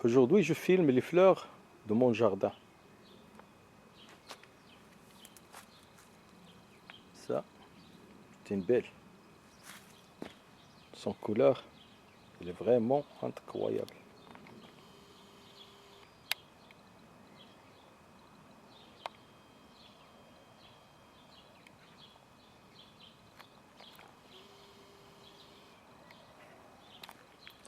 Aujourd'hui, je filme les fleurs de mon jardin. Ça, c'est une belle. Son couleur, elle est vraiment incroyable.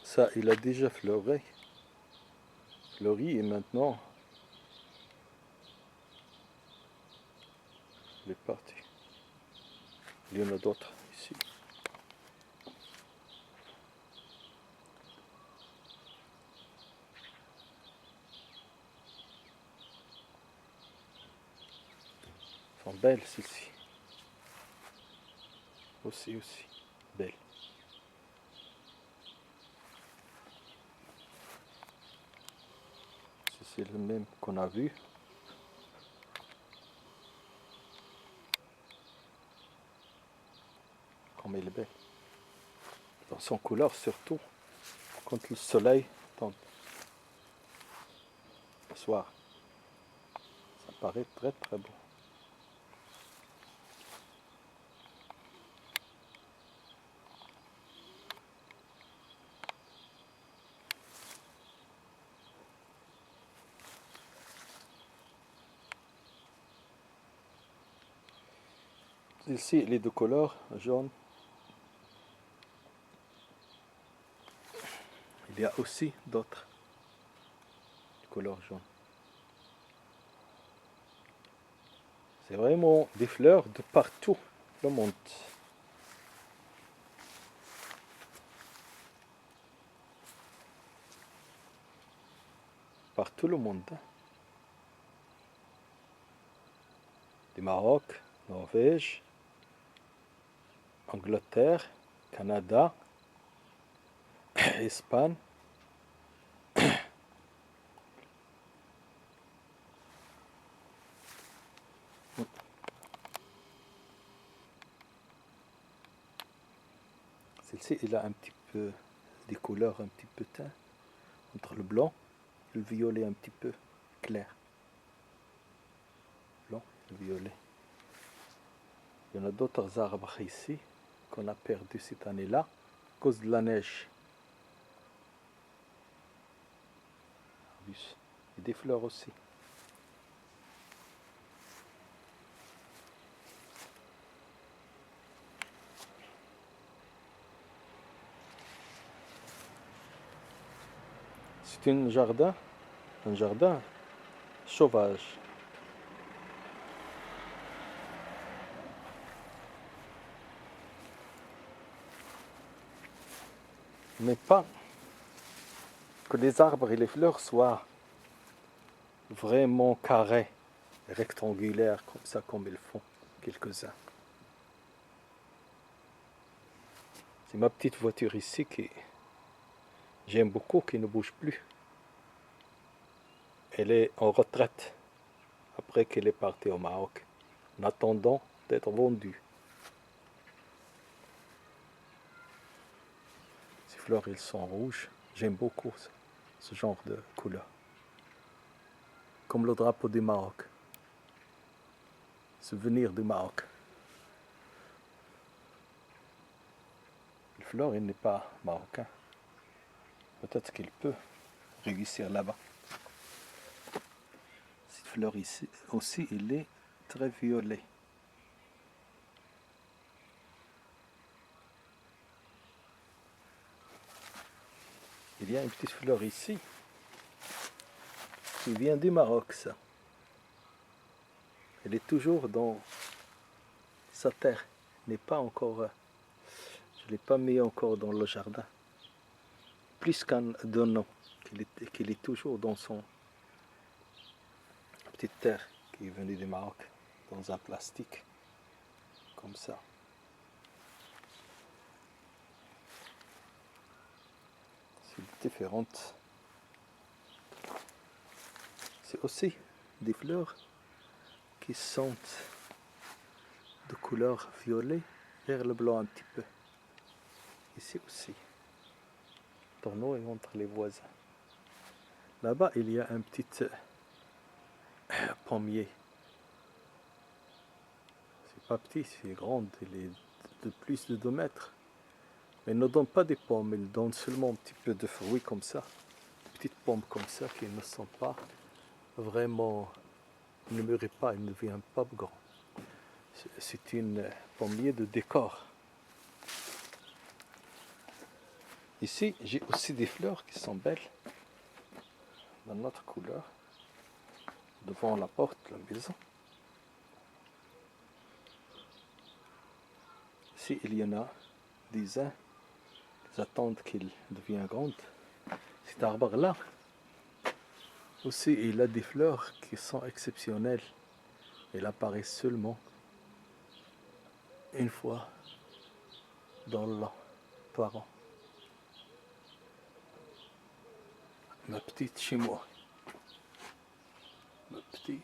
Ça, il a déjà fleuri et maintenant, il est parti. Il y en a d'autres ici. Elles sont belles, celles-ci. Aussi, belles. C'est le même qu'on a vu. Comme elle est belle. Dans son couleur surtout, quand le soleil tombe. Le soir. Ça paraît très très beau. Ici, les deux couleurs, jaune. Il y a aussi d'autres couleurs jaunes. C'est vraiment des fleurs de partout le monde. Partout le monde. Du Maroc, Norvège, Angleterre, Canada, Espagne. Celle-ci, il a un petit peu des couleurs un petit peu teint entre le blanc et le violet un petit peu clair. Blanc et violet. Il y en a d'autres arbres ici qu'on a perdu cette année-là à cause de la neige. Et des fleurs aussi. C'est un jardin sauvage. Mais pas que les arbres et les fleurs soient vraiment carrés, rectangulaires, comme ça, comme ils font quelques-uns. C'est ma petite voiture ici qui j'aime beaucoup, qui ne bouge plus. Elle est en retraite après qu'elle est partie au Maroc, en attendant d'être vendue. Ces fleurs, elles sont rouges. J'aime beaucoup ce genre de couleur. Comme le drapeau du Maroc. Souvenir du Maroc. Le fleur, il n'est pas marocain. Peut-être qu'il peut réussir là-bas. Cette fleur ici aussi, elle est très violet. Il y a une petite fleur ici qui vient du Maroc, ça. Elle est toujours dans sa terre. Elle n'est pas encore. Je ne l'ai pas mis encore dans le jardin. Plus d'un an qu'il est toujours dans son petite terre qui est venue du Maroc, dans un plastique, comme ça. C'est différente. C'est aussi des fleurs qui sont de couleur violet vers le blanc un petit peu. Ici aussi. Tourneau et entre les voisins. Là-bas, il y a un petit pommier. C'est pas petit, c'est grand. Il est de plus de 2 mètres. Mais il ne donne pas des pommes, il donne seulement un petit peu de fruits comme ça. Petites pommes comme ça qui ne sont pas vraiment, ne mûrissent pas, ils ne deviennent pas grands. C'est une pommier de décor. Ici, j'ai aussi des fleurs qui sont belles, dans notre couleur, devant la porte de la maison. Ici, il y en a des uns qui attendent qu'il devienne grand. Cet arbre-là, aussi, il a des fleurs qui sont exceptionnelles. Il apparaît seulement une fois dans l'an, par an. Ma petite chez moi. Ma petite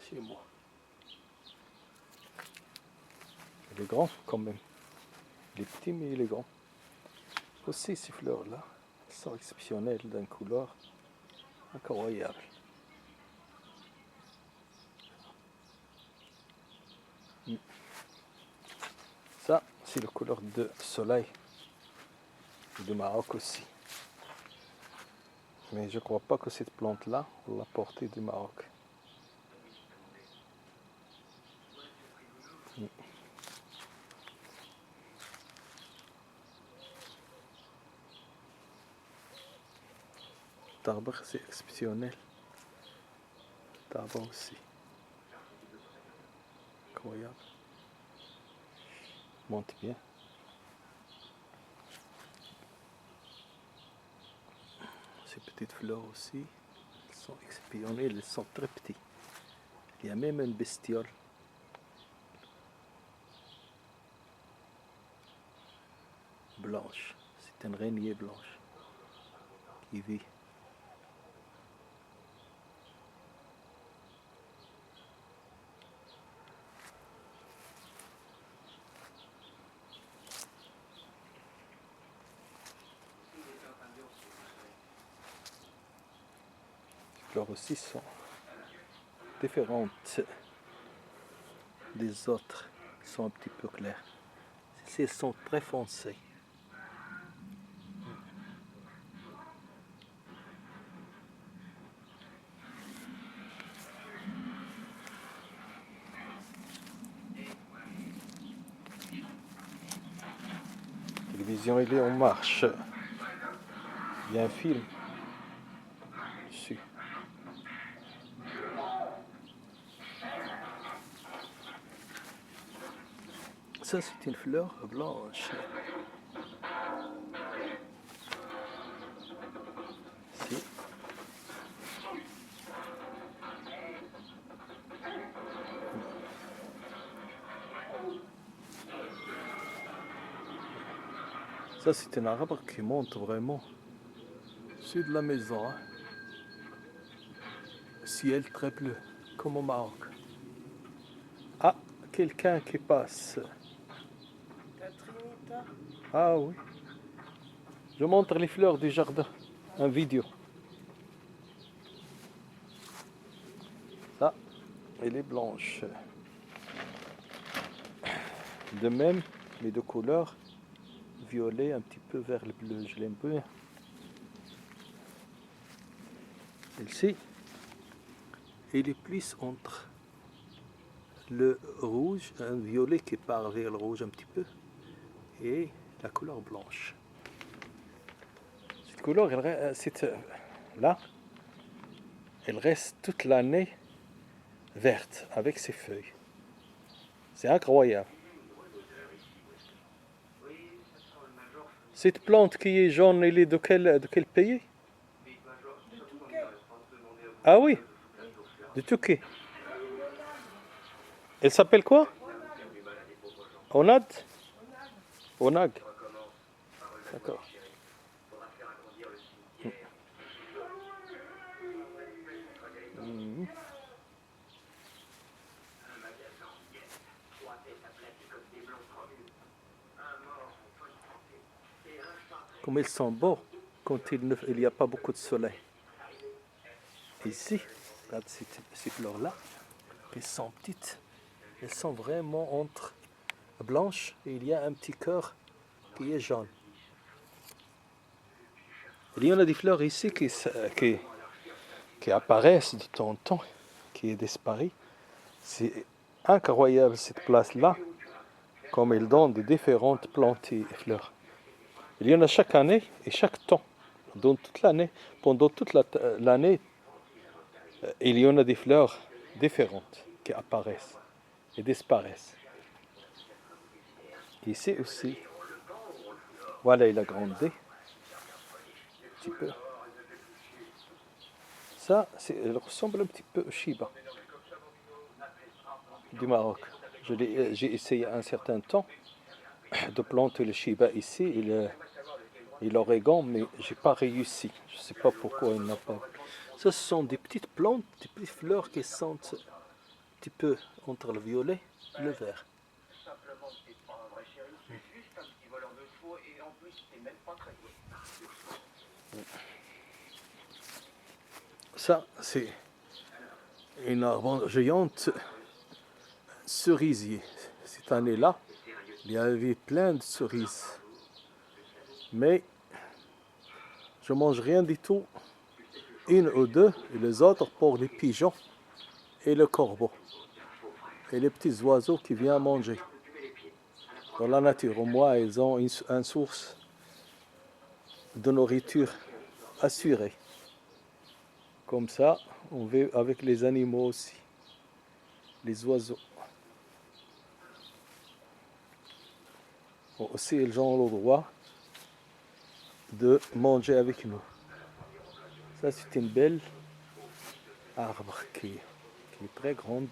chez moi. Il est grand quand même. Il est petit mais il est grand. Aussi ces fleurs-là sont exceptionnelles d'une couleur incroyable. Ça, c'est la couleur de soleil du Maroc aussi. Mais je ne crois pas que cette plante-là, on l'a portée du Maroc. Cet arbre, c'est exceptionnel. Cet arbre aussi. Incroyable. Monte bien. Ces petites fleurs aussi, elles sont exceptionnelles, elles sont très petites. Il y a même une bestiole. Blanche. C'est une araignée blanche qui vit. Les fleurs aussi sont différentes des autres, sont un petit peu claires. Ces sont très foncées. La télévision, il est en marche. Il y a un film dessus. Ça, c'est une fleur blanche. Si. Ça, c'est un arbre qui monte vraiment. C'est de la maison. Hein. Ciel très bleu, comme au Maroc. Ah, quelqu'un qui passe. Ah oui. Je montre les fleurs du jardin en vidéo. Ça, elle est blanche. De même, les deux couleurs, violet un petit peu vers le bleu, je l'aime bien. Celle-ci, elle est plus entre le rouge, un violet qui part vers le rouge un petit peu, et la couleur blanche. Cette couleur, là, elle reste toute l'année verte avec ses feuilles. C'est incroyable. Cette plante qui est jaune, elle est de quel pays? Ah oui, de Touquet. Elle s'appelle quoi? Onad? Onag. D'accord. Comme ils sont beaux quand il n'y a pas beaucoup de soleil. ici, regarde ces fleurs-là, elles sont petites, elles sont vraiment entre blanches et il y a un petit cœur qui est jaune. Il y en a des fleurs ici qui apparaissent de temps en temps, qui disparaissent. C'est incroyable cette place-là, comme elle donne de différentes plantes et fleurs. Il y en a chaque année et chaque temps, pendant toute l'année, il y en a des fleurs différentes qui apparaissent et disparaissent. Ici aussi, voilà, il a grandi un petit peu. Ça, elle ressemble un petit peu au Shiba du Maroc. J'ai essayé un certain temps de planter le Shiba ici et l'origan, mais je n'ai pas réussi. Je ne sais pas pourquoi il n'a pas. Ce sont des petites plantes, des petites fleurs qui sentent un petit peu entre le violet et le vert. Ça, c'est une arbre géante cerisier. Cette année-là, il y avait plein de cerises. Mais je mange rien du tout, une ou deux, et les autres pour les pigeons et le corbeau. Et les petits oiseaux qui viennent manger. Dans la nature, au moins, ils ont une source de nourriture assurée. Comme ça, on vit avec les animaux aussi, les oiseaux. Bon, aussi, ils ont le droit de manger avec nous. Ça, c'est une belle arbre qui est très grande,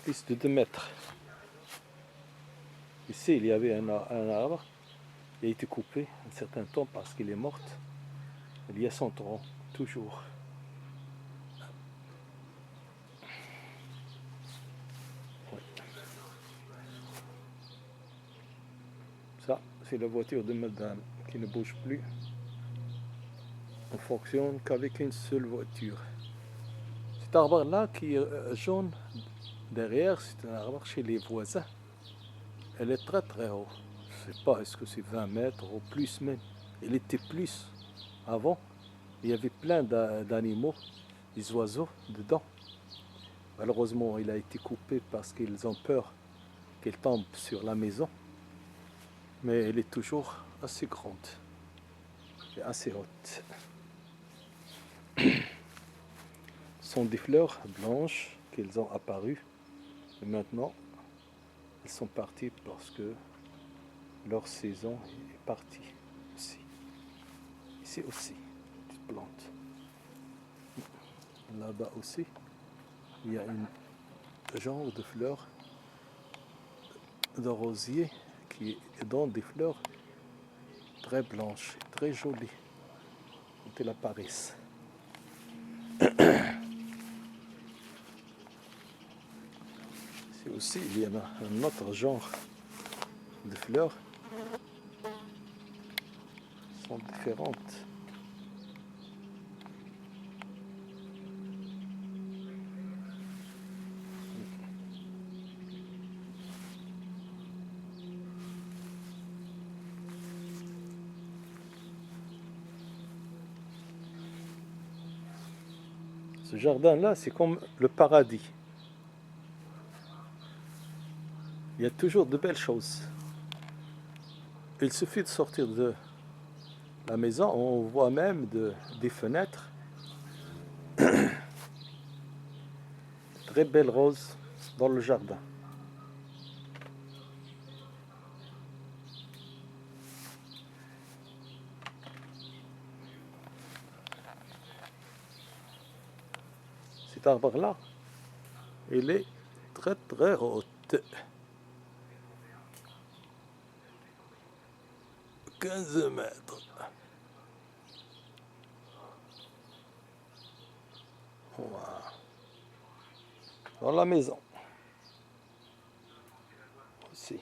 plus de 2 mètres. Ici, il y avait un arbre, il a été coupé un certain temps parce qu'il est mort. Il y a 100 ans, toujours. Oui. Ça, c'est la voiture de madame qui ne bouge plus. On fonctionne qu'avec une seule voiture. Cet arbre-là qui est jaune derrière, c'est un arbre chez les voisins. Elle est très très haut. Je ne sais pas, est-ce que c'est 20 mètres ou plus même. Il était plus avant. Il y avait plein d'animaux, des oiseaux dedans. Malheureusement, il a été coupé parce qu'ils ont peur qu'il tombe sur la maison. Mais elle est toujours assez grande et assez haute. Ce sont des fleurs blanches qu'ils ont apparues. Et maintenant, elles sont parties parce que leur saison est partie aussi. Ici aussi, petite plante. Là-bas aussi, il y a un genre de fleurs de rosier qui donne des fleurs très blanches, très jolies quand elles apparaissent. Ici aussi, il y en a un autre genre de fleurs. Elles sont différentes. Ce jardin-là, c'est comme le paradis. Il y a toujours de belles choses. Il suffit de sortir de la maison, on voit même des fenêtres. Très belles roses dans le jardin. Cet arbre-là, il est très très haut. 15 mètres. Voilà. Dans la maison. Aussi.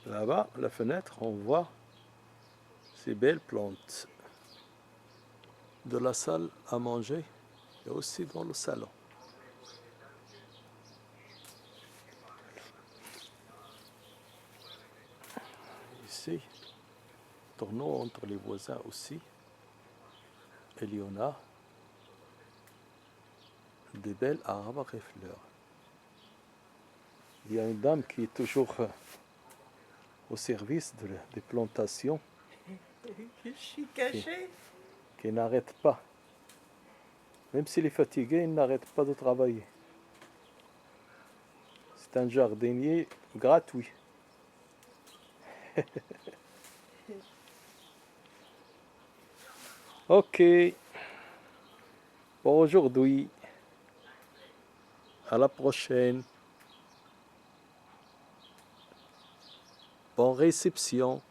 Là-bas, la fenêtre, on voit ces belles plantes. de la salle à manger et aussi dans le salon. Ici, tournons entre les voisins aussi. Il y en a des belles arbres et fleurs. Il y a une dame qui est toujours au service des plantations. Je suis cachée. Qui n'arrête pas. Même s'il est fatigué, il n'arrête pas de travailler. C'est un jardinier gratuit. Ok. Pour aujourd'hui. À la prochaine. Bonne réception.